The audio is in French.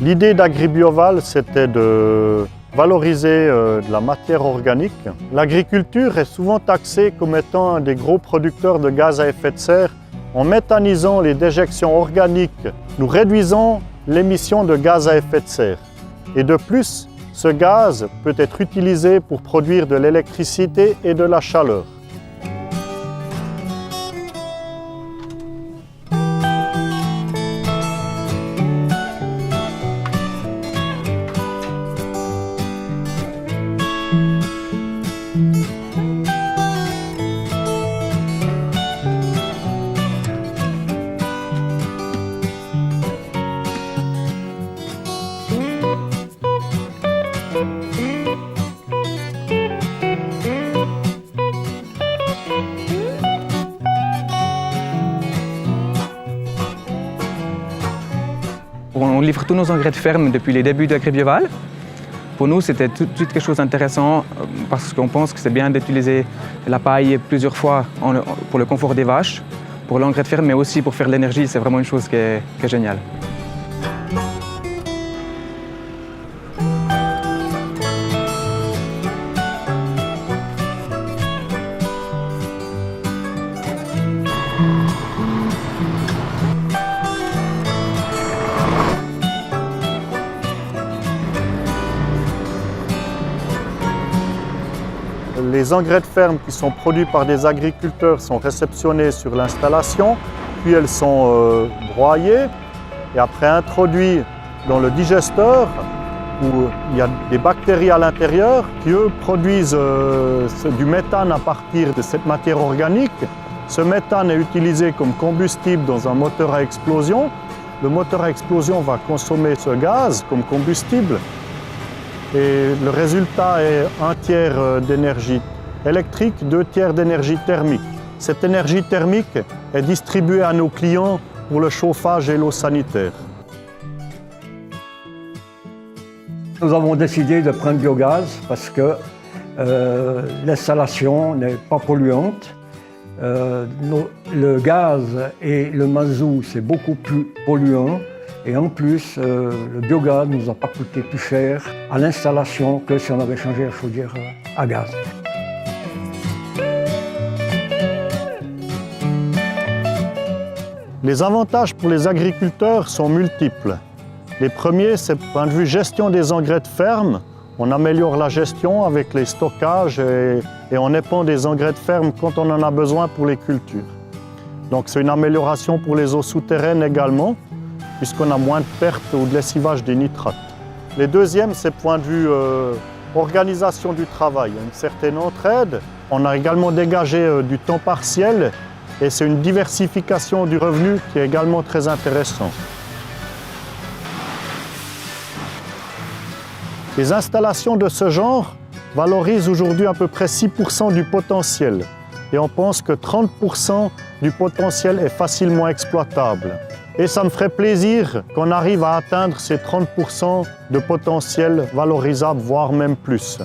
L'idée d'AgriBioval, c'était de valoriser de la matière organique. L'agriculture est souvent taxée comme étant un des gros producteurs de gaz à effet de serre. En méthanisant les déjections organiques, nous réduisons l'émission de gaz à effet de serre. Et de plus, ce gaz peut être utilisé pour produire de l'électricité et de la chaleur. On livre tous nos engrais de ferme depuis les débuts d'AgriBioval. Pour nous, c'était tout de suite quelque chose d'intéressant parce qu'on pense que c'est bien d'utiliser la paille plusieurs fois pour le confort des vaches, pour l'engrais de ferme, mais aussi pour faire de l'énergie. C'est vraiment une chose qui est géniale. Les engrais de ferme qui sont produits par des agriculteurs sont réceptionnés sur l'installation, puis elles sont broyées et après introduits dans le digesteur où il y a des bactéries à l'intérieur qui, eux, produisent du méthane à partir de cette matière organique. Ce méthane est utilisé comme combustible dans un moteur à explosion. Le moteur à explosion va consommer ce gaz comme combustible. Et le résultat est 1/3 d'énergie électrique, 2/3 d'énergie thermique. Cette énergie thermique est distribuée à nos clients pour le chauffage et l'eau sanitaire. Nous avons décidé de prendre biogaz parce que l'installation n'est pas polluante. Le gaz et le mazout, c'est beaucoup plus polluant. Et en plus, le biogaz ne nous a pas coûté plus cher à l'installation que si on avait changé la chaudière à gaz. Les avantages pour les agriculteurs sont multiples. Les premiers, c'est du point de vue gestion des engrais de ferme. On améliore la gestion avec les stockages et on épand des engrais de ferme quand on en a besoin pour les cultures. Donc c'est une amélioration pour les eaux souterraines également, puisqu'on a moins de pertes ou de lessivage des nitrates. Les deuxièmes, c'est point de vue organisation du travail, une certaine entraide. On a également dégagé du temps partiel et c'est une diversification du revenu qui est également très intéressant. Les installations de ce genre valorisent aujourd'hui à peu près 6% du potentiel et on pense que 30% du potentiel est facilement exploitable. Et ça me ferait plaisir qu'on arrive à atteindre ces 30% de potentiel valorisable, voire même plus.